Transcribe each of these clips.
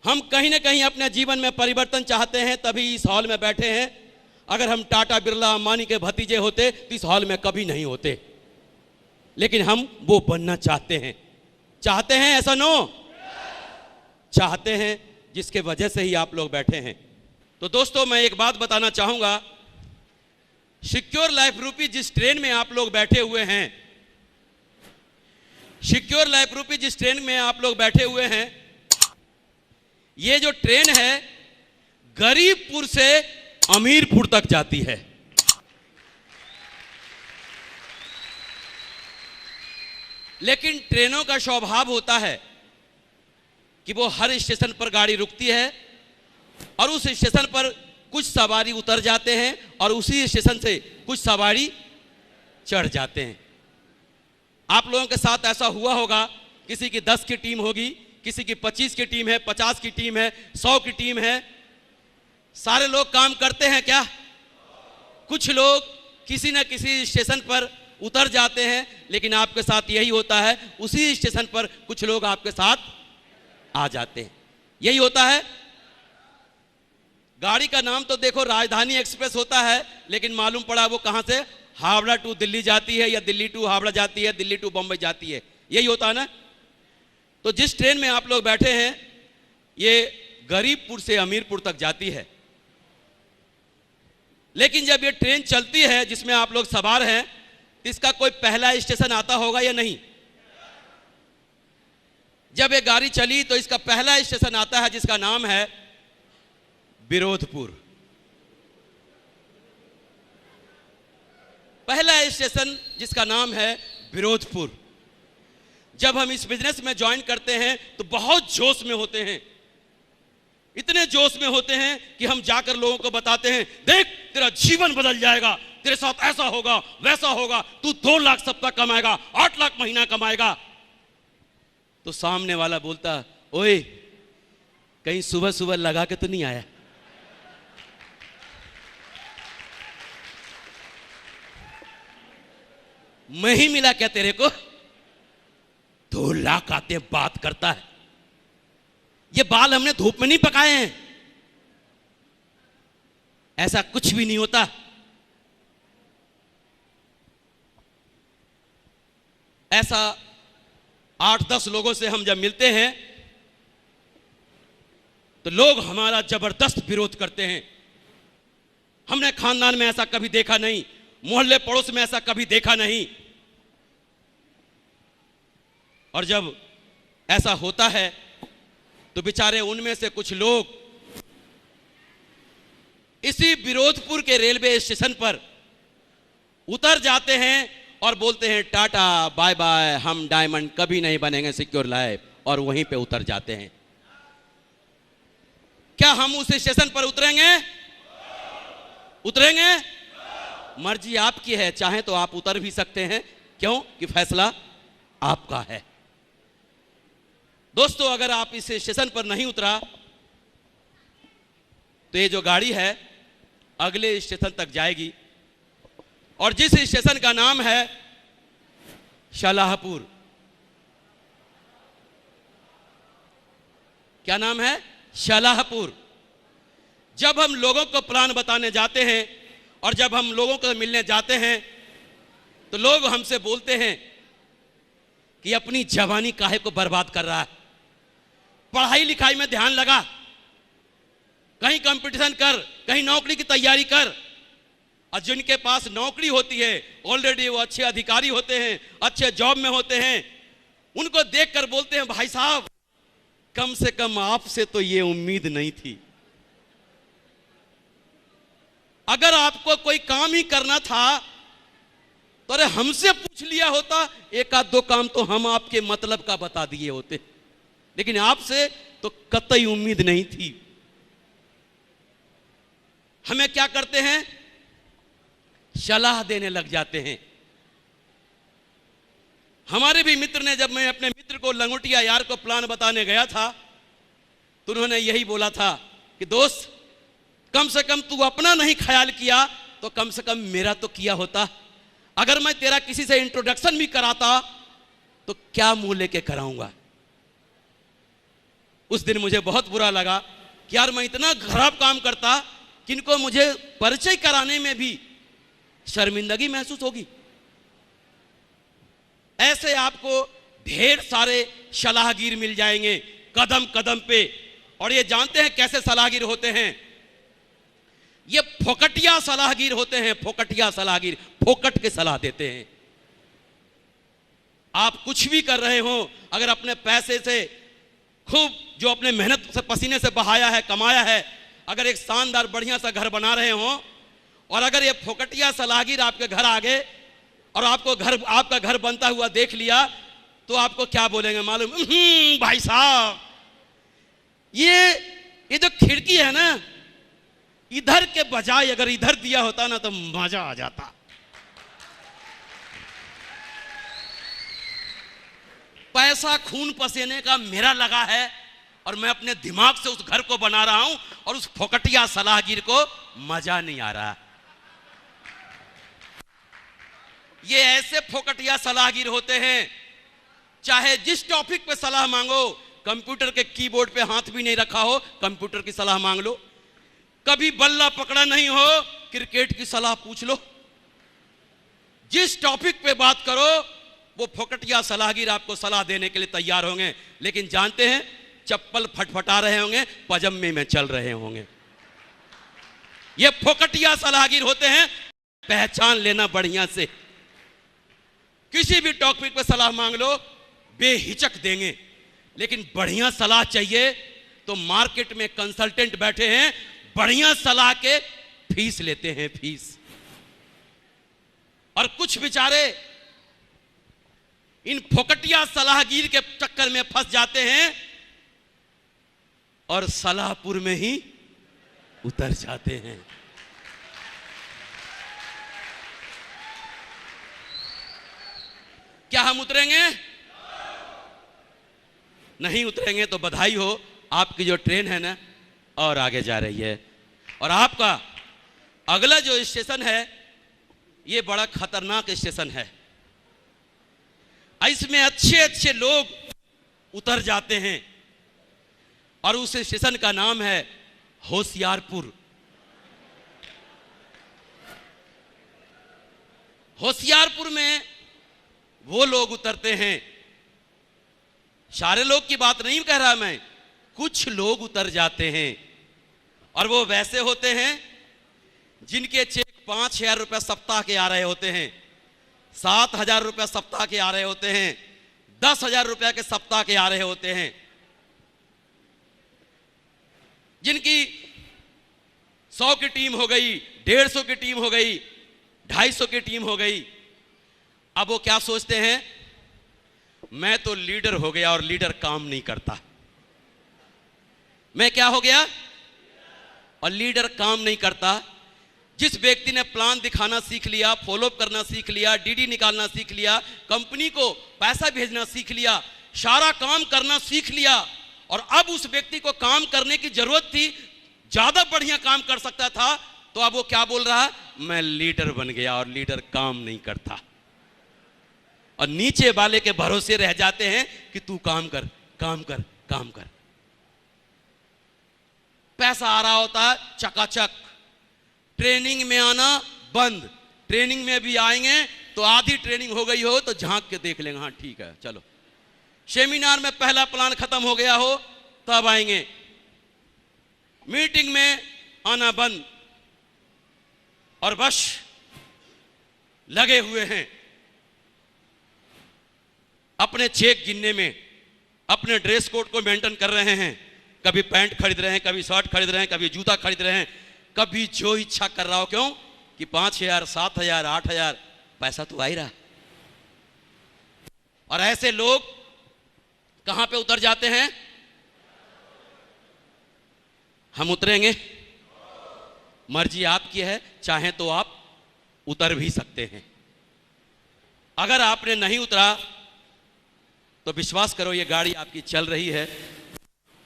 हम कहीं ना कहीं अपने जीवन में परिवर्तन चाहते हैं, तभी इस हॉल में बैठे हैं। अगर हम टाटा बिरला अंबानी के भतीजे होते तो इस हॉल में कभी नहीं होते, लेकिन हम वो बनना चाहते हैं ऐसा नो चाहते हैं, जिसके वजह से ही आप लोग बैठे हैं। तो दोस्तों, मैं एक बात बताना चाहूंगा, सिक्योर लाइफ रूपी जिस ट्रेन में आप लोग बैठे हुए हैं, सिक्योर लाइफ रूपी जिस ट्रेन में आप लोग बैठे हुए हैं, ये जो ट्रेन है गरीबपुर से अमीरपुर तक जाती है। लेकिन ट्रेनों का स्वभाव होता है कि वो हर स्टेशन पर गाड़ी रुकती है और उस स्टेशन पर कुछ सवारी उतर जाते हैं और उसी स्टेशन से कुछ सवारी चढ़ जाते हैं। आप लोगों के साथ ऐसा हुआ होगा, किसी की 10 की टीम होगी, किसी की 25 की टीम है, 50 की टीम है, 100 की टीम है। सारे लोग काम करते हैं क्या? कुछ लोग किसी न किसी स्टेशन पर उतर जाते हैं, लेकिन आपके साथ यही होता है, उसी स्टेशन पर कुछ लोग आपके साथ आ जाते हैं। यही होता है। गाड़ी का नाम तो देखो राजधानी एक्सप्रेस होता है, लेकिन मालूम पड़ा वो कहां से हावड़ा टू दिल्ली जाती है, या दिल्ली टू हावड़ा जाती है, दिल्ली टू बंबई जाती है। यही होता है ना। तो जिस ट्रेन में आप लोग बैठे हैं, ये गरीबपुर से अमीरपुर तक जाती है। लेकिन जब ये ट्रेन चलती है जिसमें आप लोग सवार हैं, तो इसका कोई पहला स्टेशन आता होगा या नहीं? जब ये गाड़ी चली तो इसका पहला स्टेशन आता है जिसका नाम है विरोधपुर। पहला स्टेशन जिसका नाम है विरोधपुर। जब हम इस बिजनेस में ज्वाइन करते हैं तो बहुत जोश में होते हैं, इतने जोश में होते हैं कि हम जाकर लोगों को बताते हैं, देख तेरा जीवन बदल जाएगा, तेरे साथ ऐसा होगा वैसा होगा, तू 2 लाख सप्ताह कमाएगा, 8 लाख महीना कमाएगा। तो सामने वाला बोलता, ओए कहीं सुबह सुबह लगा के तो नहीं आया? मैं ही मिला क्या तेरे को? 2 लाख आते बात करता है। ये बाल हमने धूप में नहीं पकाए हैं, ऐसा कुछ भी नहीं होता। ऐसा 8-10 लोगों से हम जब मिलते हैं तो लोग हमारा जबरदस्त विरोध करते हैं। हमने खानदान में ऐसा कभी देखा नहीं, मोहल्ले पड़ोस में ऐसा कभी देखा नहीं। और जब ऐसा होता है तो बेचारे उनमें से कुछ लोग इसी विरोधपुर के रेलवे स्टेशन पर उतर जाते हैं और बोलते हैं, टाटा बाय बाय, हम डायमंड कभी नहीं बनेंगे सिक्योर लाइफ, और वहीं पे उतर जाते हैं। क्या हम उस स्टेशन पर उतरेंगे? उतरेंगे? मर्जी आपकी है, चाहे तो आप उतर भी सकते हैं, क्यों कि फैसला आपका है। दोस्तों, अगर आप इस स्टेशन पर नहीं उतरा तो ये जो गाड़ी है अगले स्टेशन तक जाएगी, और जिस स्टेशन का नाम है शालाहपुर। क्या नाम है? शालाहपुर। जब हम लोगों को प्लान बताने जाते हैं और जब हम लोगों को मिलने जाते हैं तो लोग हमसे बोलते हैं कि अपनी जवानी काहे को बर्बाद कर रहा है, पढ़ाई लिखाई में ध्यान लगा, कहीं कंपटीशन कर, कहीं नौकरी की तैयारी कर। और जिनके पास नौकरी होती है ऑलरेडी, वो अच्छे अधिकारी होते हैं, अच्छे जॉब में होते हैं, उनको देखकर बोलते हैं, भाई साहब कम से कम आपसे तो ये उम्मीद नहीं थी। अगर आपको कोई काम ही करना था तो अरे हमसे पूछ लिया होता, 1-2 काम तो हम आपके मतलब का बता दिए होते, लेकिन आपसे तो कतई उम्मीद नहीं थी। हमें क्या करते हैं? सलाह देने लग जाते हैं। हमारे भी मित्र ने, जब मैं अपने मित्र को लंगोटिया यार को प्लान बताने गया था तो उन्होंने यही बोला था कि दोस्त, कम से कम तू अपना नहीं ख्याल किया तो कम से कम मेरा तो किया होता। अगर मैं तेरा किसी से इंट्रोडक्शन भी कराता तो क्या मुंह लेके कराऊंगा। उस दिन मुझे बहुत बुरा लगा कि यार मैं इतना खराब काम करता कि इनको मुझे परिचय कराने में भी शर्मिंदगी महसूस होगी। ऐसे आपको ढेर सारे सलाहगीर मिल जाएंगे कदम कदम पे। और ये जानते हैं कैसे सलाहगीर होते हैं? ये फोकटिया सलाहगीर होते हैं। फोकटिया सलाहगीर फोकट के सलाह देते हैं। आप कुछ भी कर रहे हो, अगर अपने पैसे से खूब जो अपने मेहनत से पसीने से बहाया है, कमाया है, अगर एक शानदार बढ़िया सा घर बना रहे हो और अगर ये फोकटिया सलाहगीर आपके घर आ गए और आपका घर बनता हुआ देख लिया तो आपको क्या बोलेंगे मालूम? भाई साहब, ये जो खिड़की है ना, इधर के बजाय अगर इधर दिया होता ना तो मजा आ जाता। पैसा खून पसीने का मेरा लगा है और मैं अपने दिमाग से उस घर को बना रहा हूं और उस फोकटिया सलाहगीर को मजा नहीं आ रहा। ये ऐसे फोकटिया सलाहगीर होते हैं, चाहे जिस टॉपिक पे सलाह मांगो, कंप्यूटर के कीबोर्ड पे हाथ भी नहीं रखा हो, कंप्यूटर की सलाह मांग लो। कभी बल्ला पकड़ा नहीं हो, क्रिकेट की सलाह पूछ लो। जिस टॉपिक पे बात करो वो फोकटिया सलाहगीर आपको सलाह देने के लिए तैयार होंगे। लेकिन जानते हैं, चप्पल फटफटा रहे होंगे, पजामे में चल रहे होंगे। ये फोकटिया सलाहगीर होते हैं। पहचान लेना बढ़िया से। किसी भी टॉपिक पे सलाह मांग लो, बेहिचक देंगे। लेकिन बढ़िया सलाह चाहिए तो मार्केट में कंसल्टेंट बैठे हैं, बढ़िया सलाह के फीस लेते हैं, फीस। और कुछ बेचारे इन फोकटिया सलाहगीर के चक्कर में फंस जाते हैं और सलाहपुर में ही उतर जाते हैं। क्या हम उतरेंगे? नहीं उतरेंगे तो बधाई हो, आपकी जो ट्रेन है ना और आगे जा रही है। और आपका अगला जो स्टेशन है ये बड़ा खतरनाक स्टेशन है। इसमें अच्छे अच्छे लोग उतर जाते हैं और उस स्टेशन का नाम है होशियारपुर। होशियारपुर में वो लोग उतरते हैं, सारे लोग की बात नहीं कह रहा मैं, कुछ लोग उतर जाते हैं और वो वैसे होते हैं जिनके चेक 5,000 रुपये सप्ताह के आ रहे होते हैं, 7,000 रुपये सप्ताह के आ रहे होते हैं, 10,000 रुपये के सप्ताह के आ रहे होते हैं, जिनकी 100 की टीम हो गई, 150 की टीम हो गई, 250 की टीम हो गई। अब वो क्या सोचते हैं, मैं तो लीडर हो गया और लीडर काम नहीं करता। मैं क्या हो गया? और लीडर काम नहीं करता। जिस व्यक्ति ने प्लान दिखाना सीख लिया, फॉलोअप करना सीख लिया, डीडी निकालना सीख लिया, कंपनी को पैसा भेजना सीख लिया, सारा काम करना सीख लिया और अब उस व्यक्ति को काम करने की जरूरत थी, ज्यादा बढ़िया काम कर सकता था, तो अब वो क्या बोल रहा है, मैं लीडर बन गया और लीडर काम नहीं करता। और नीचे वाले के भरोसे रह जाते हैं कि तू काम कर, काम कर, काम कर। पैसा आ रहा होता है चकाचक, ट्रेनिंग में आना बंद। ट्रेनिंग में भी आएंगे तो आधी ट्रेनिंग हो गई हो तो झांक के देख लेंगे, हाँ ठीक है चलो। सेमिनार में पहला प्लान खत्म हो गया हो तब आएंगे। मीटिंग में आना बंद और बस लगे हुए हैं अपने चेक गिनने में, अपने ड्रेस कोड को मेंटेन कर रहे हैं। कभी पैंट खरीद रहे हैं, कभी शर्ट खरीद रहे हैं, कभी जूता खरीद रहे हैं, कभी जो इच्छा कर रहा हो। क्यों कि 5,000, 7,000, 8,000 पैसा तो आ ही रहा। और ऐसे लोग कहां पे उतर जाते हैं? हम उतरेंगे? मर्जी आपकी है, चाहे तो आप उतर भी सकते हैं। अगर आपने नहीं उतरा तो विश्वास करो ये गाड़ी आपकी चल रही है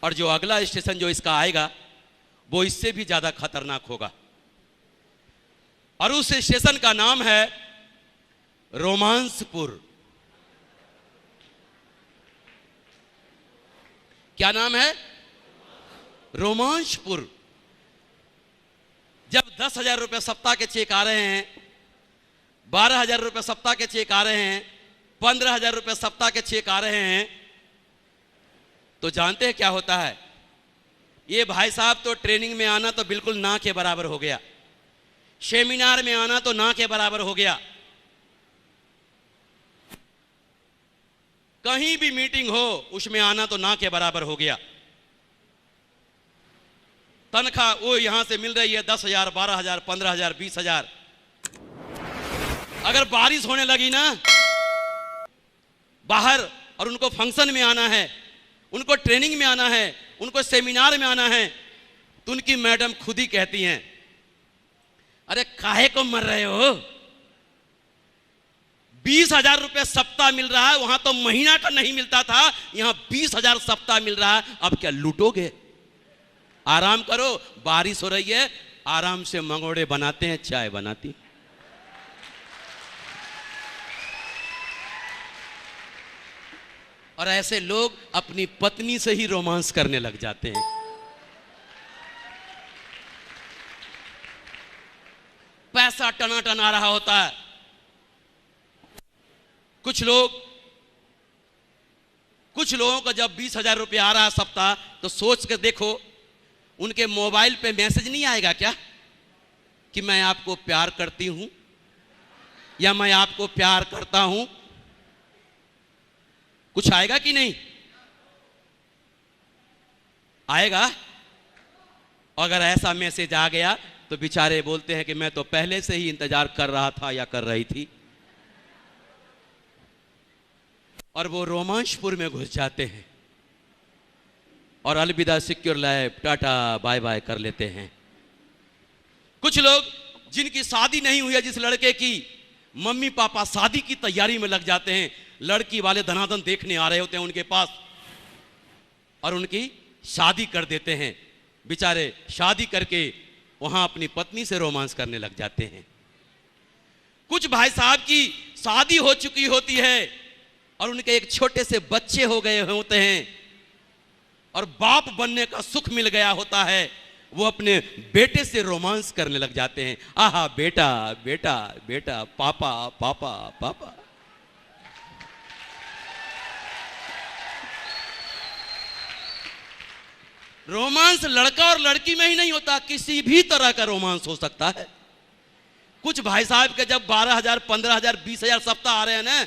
और जो अगला स्टेशन जो इसका आएगा वो इससे भी ज्यादा खतरनाक होगा। और उस स्टेशन का नाम है रोमांसपुर। क्या नाम है? रोमांचपुर, जब 10,000 रुपये सप्ताह के चेक आ रहे हैं, 12,000 रुपये सप्ताह के चेक आ रहे हैं, 15,000 रुपये सप्ताह के चेक आ रहे हैं, तो जानते हैं क्या होता है? ये भाई साहब तो ट्रेनिंग में आना तो बिल्कुल ना के बराबर हो गया, सेमिनार में आना तो ना के बराबर हो गया, कहीं भी मीटिंग हो उसमें आना तो ना के बराबर हो गया। तनख्वाह वो यहां से मिल रही है 10,000, 12,000, 15,000, 20,000। अगर बारिश होने लगी ना बाहर और उनको फंक्शन में आना है, उनको ट्रेनिंग में आना है, उनको सेमिनार में आना है, तो उनकी मैडम खुद ही कहती हैं, अरे काहे को मर रहे हो? 20,000 रुपये सप्ताह मिल रहा है, वहां तो महीना का नहीं मिलता था, यहां 20,000 सप्ताह मिल रहा है, अब क्या लूटोगे? आराम करो, बारिश हो रही है, आराम से मंगोड़े बनाते हैं, चाय बनाती। और ऐसे लोग अपनी पत्नी से ही रोमांस करने लग जाते हैं। पैसा टनाटन आ रहा होता है। कुछ लोगों का जब 20,000 रुपये आ रहा है सप्ताह, तो सोच के देखो उनके मोबाइल पे मैसेज नहीं आएगा क्या कि मैं आपको प्यार करती हूं या मैं आपको प्यार करता हूं? कुछ आएगा कि नहीं आएगा? अगर ऐसा मैसेज आ गया तो बेचारे बोलते हैं कि मैं तो पहले से ही इंतजार कर रहा था या कर रही थी, और वो रोमांचपुर में घुस जाते हैं और अलविदा secure life, tata bye bye कर लेते हैं। कुछ लोग जिनकी शादी नहीं हुई है, जिस लड़के की मम्मी पापा शादी की तैयारी में लग जाते हैं, लड़की वाले धनाधन देखने आ रहे होते हैं उनके पास और उनकी शादी कर देते हैं। बेचारे शादी करके वहां अपनी पत्नी से रोमांस करने लग जाते हैं। कुछ भाई साहब की शादी हो चुकी होती है और उनके एक छोटे से बच्चे हो गए होते हैं और बाप बनने का सुख मिल गया होता है, वो अपने बेटे से रोमांस करने लग जाते हैं। आहा बेटा बेटा बेटा, पापा पापा पापा। रोमांस लड़का और लड़की में ही नहीं होता, किसी भी तरह का रोमांस हो सकता है। कुछ भाई साहब के जब 12,000, 15,000, 20,000 सप्ताह आ रहे हैं ना,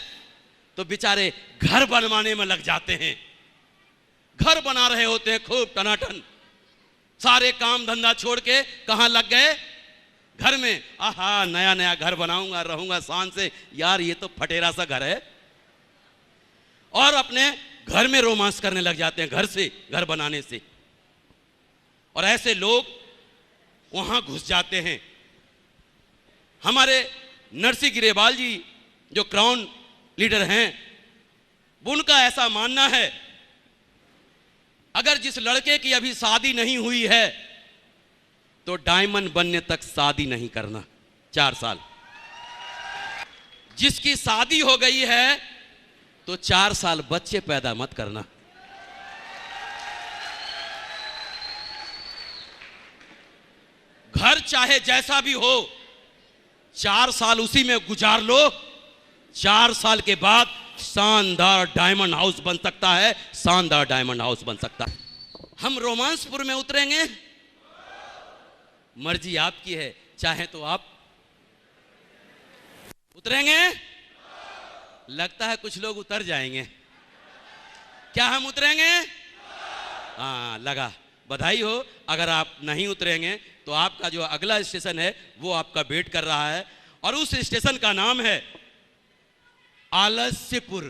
तो बेचारे घर बनवाने में लग जाते हैं। घर बना रहे होते हैं खूब टनाटन, सारे काम धंधा छोड़ के कहां लग गए? घर में। आहा नया नया घर बनाऊंगा, रहूंगा शान से। यार ये तो फटेरा सा घर है। और अपने घर में रोमांस करने लग जाते हैं, घर से, घर बनाने से। और ऐसे लोग वहां घुस जाते हैं। हमारे नरसिंह ग्रेवाल जी जो क्राउन लीडर हैं, उनका ऐसा मानना है, अगर जिस लड़के की अभी शादी नहीं हुई है तो डायमंड बनने तक शादी नहीं करना 4 साल। जिसकी शादी हो गई है तो 4 साल बच्चे पैदा मत करना। घर चाहे जैसा भी हो, 4 साल उसी में गुजार लो। 4 साल के बाद शानदार डायमंड हाउस बन सकता है, शानदार डायमंड हाउस बन सकता है। हम रोमांसपुर में उतरेंगे, मर्जी आपकी है, चाहे तो आप उतरेंगे। लगता है कुछ लोग उतर जाएंगे। क्या हम उतरेंगे? हाँ लगा, बधाई हो। अगर आप नहीं उतरेंगे तो आपका जो अगला स्टेशन है वो आपका वेट कर रहा है, और उस स्टेशन का नाम है आलस्यपुर।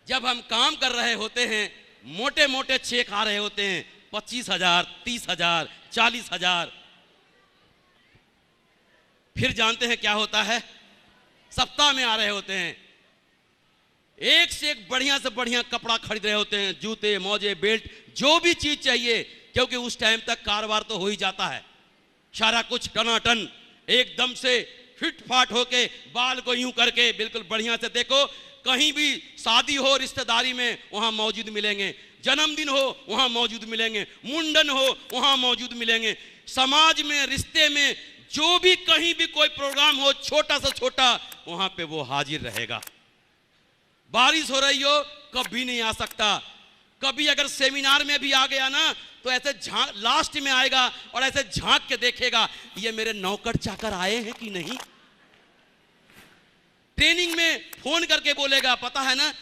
जब हम काम कर रहे होते हैं, मोटे मोटे चेक आ रहे होते हैं, 25,000, 30,000, 40,000। फिर जानते हैं क्या होता है? सप्ताह में आ रहे होते हैं, एक से एक बढ़िया से बढ़िया कपड़ा खरीद रहे होते हैं, जूते मोजे बेल्ट, जो भी चीज चाहिए, क्योंकि उस टाइम तक कारोबार तो हो ही जाता है। सारा कुछ टनाटन एकदम से फिट फाट होके, बाल को यूं करके बिल्कुल बढ़िया से। देखो कहीं भी शादी हो रिश्तेदारी में वहां मौजूद मिलेंगे, जन्मदिन हो वहां मौजूद मिलेंगे, मुंडन हो वहां मौजूद मिलेंगे। समाज में, रिश्ते में जो भी कहीं भी कोई प्रोग्राम हो, छोटा से छोटा, वहां पे वो हाजिर रहेगा। बारिश हो रही हो कभी नहीं आ सकता, कभी अगर सेमिनार में भी आ गया ना तो ऐसे झांक, लास्ट में आएगा और ऐसे झांक के देखेगा ये मेरे नौकर चाकर आए हैं कि नहीं। ट्रेनिंग में फोन करके बोलेगा पता है ना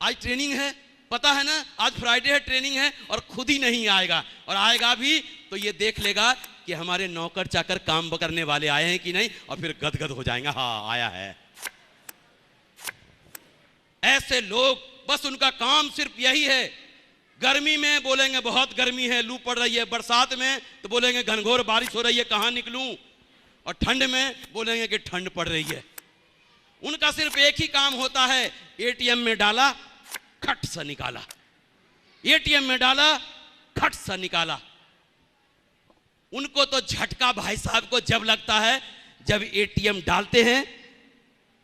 आज ट्रेनिंग है, पता है ना आज फ्राइडे है, ट्रेनिंग है, और खुद ही नहीं आएगा। और आएगा भी तो ये देख लेगा कि हमारे नौकर चाकर काम करने वाले आए हैं कि नहीं, और फिर गदगद हो जाएगा, हाँ आया है। ऐसे लोग बस उनका काम सिर्फ यही है, गर्मी में बोलेंगे बहुत गर्मी है, लू पड़ रही है, बरसात में तो बोलेंगे घनघोर बारिश हो रही है कहां निकलूं, और ठंड में बोलेंगे कि ठंड पड़ रही है। उनका सिर्फ एक ही काम होता है, एटीएम में डाला खट सा निकाला, एटीएम में डाला खट सा निकाला। उनको तो झटका भाई साहब को जब लगता है जब एटीएम डालते हैं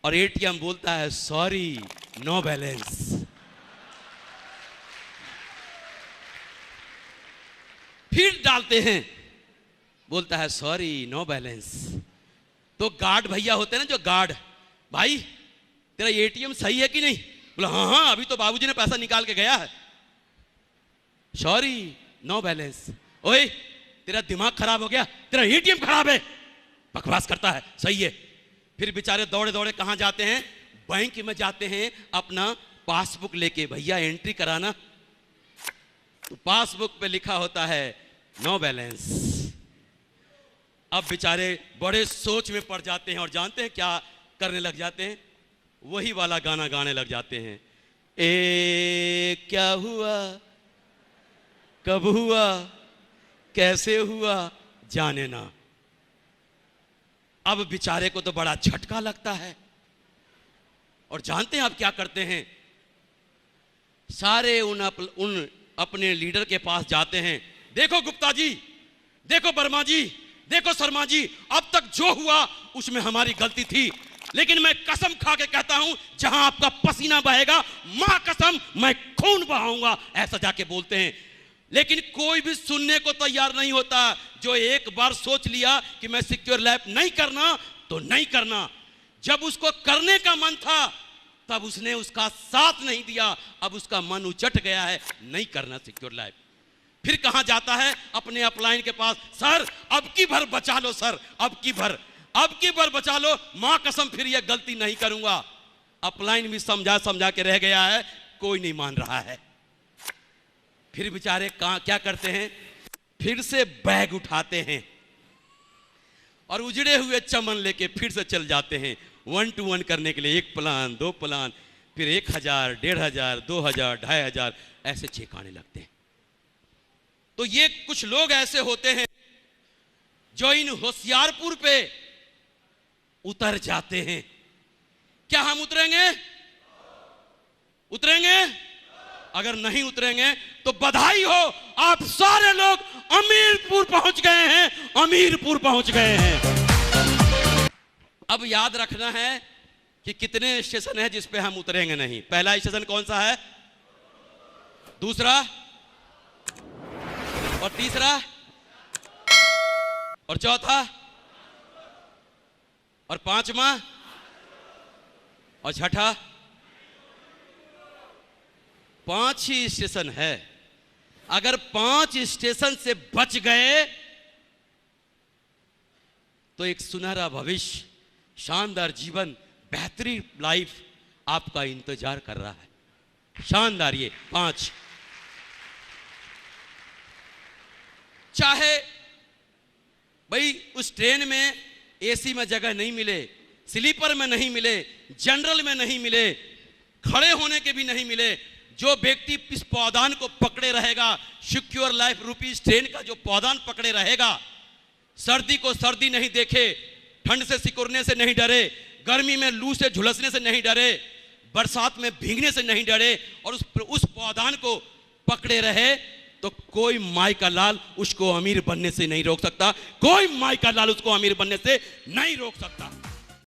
और एटीएम बोलता है सॉरी नो बैलेंस। फिर डालते हैं, बोलता है सॉरी नो बैलेंस। तो गार्ड भैया होते हैं ना, जो गार्ड, भाई तेरा एटीएम सही है कि नहीं? बोला हाँ हाँ अभी तो बाबूजी ने पैसा निकाल के गया है। Sorry no balance. ओए तेरा दिमाग खराब हो गया, तेरा एटीएम खराब है, बकवास करता है, सही है। फिर बेचारे दौड़े दौड़े कहां जाते हैं? बैंक में जाते हैं अपना पासबुक लेके, भैया एंट्री कराना। तो पासबुक पे लिखा होता है नो बैलेंस। अब बेचारे बड़े सोच में पड़ जाते हैं और जानते हैं क्या करने लग जाते हैं? वही वाला गाना गाने लग जाते हैं, ए क्या हुआ कब हुआ कैसे हुआ जाने ना। अब बेचारे को तो बड़ा झटका लगता है और जानते हैं आप क्या करते हैं? सारे उन अपने लीडर के पास जाते हैं, देखो गुप्ता जी, देखो वर्मा जी, देखो शर्मा जी, अब तक जो हुआ उसमें हमारी गलती थी, लेकिन मैं कसम खा के कहता हूं जहां आपका पसीना बहेगा मां कसम मैं खून बहाऊंगा, ऐसा जाके बोलते हैं। लेकिन कोई भी सुनने को तैयार नहीं होता। जो एक बार सोच लिया कि मैं सिक्योर लैब नहीं करना तो नहीं करना, जब उसको करने का मन था तब उसने उसका साथ नहीं दिया, अब उसका मन उचट गया है, नहीं करना सिक्योर लैब। फिर कहां जाता है? अपने अपलाइन के पास, सर अब की भर बचा लो, सर अब की भर बचा लो, मां कसम फिर यह गलती नहीं करूंगा। अपलाइन भी समझा समझा के रह गया है, कोई नहीं मान रहा है। फिर बेचारे क्या करते हैं? फिर से बैग उठाते हैं और उजड़े हुए चमन लेके फिर से चल जाते हैं 1 to 1 करने के लिए। 1 प्लान 2 प्लान, फिर 1000 1500 2000 2500 ऐसे चेक आने लगते हैं। तो ये कुछ लोग ऐसे होते हैं जो इन होशियारपुर पे उतर जाते हैं। क्या हम उतरेंगे? अगर नहीं उतरेंगे तो बधाई हो, आप सारे लोग अमीरपुर पहुंच गए हैं, अब याद रखना है कि कितने स्टेशन है जिस पे हम उतरेंगे नहीं। पहला स्टेशन कौन सा है? दूसरा और तीसरा और चौथा और पांचवा और छठा। 5 ही स्टेशन है। अगर 5 स्टेशन से बच गए तो एक सुनहरा भविष्य, शानदार जीवन, बेहतरीन लाइफ आपका इंतजार कर रहा है। शानदार ये 5। चाहे भाई उस ट्रेन में एसी में जगह नहीं मिले, स्लीपर में नहीं मिले, जनरल में नहीं मिले, खड़े होने के भी नहीं मिले, जो व्यक्ति इस पौधान को पकड़े रहेगा, सिक्योर लाइफ रूपी ट्रेन का जो पौधान पकड़े रहेगा, सर्दी को सर्दी नहीं देखे, ठंड से सिकुड़ने से नहीं डरे, गर्मी में लू से झुलसने से नहीं डरे, बरसात में भीगने से नहीं डरे, और उस पौधान को पकड़े रहे, तो कोई माई का लाल उसको अमीर बनने से नहीं रोक सकता, कोई माई का लाल उसको अमीर बनने से नहीं रोक सकता।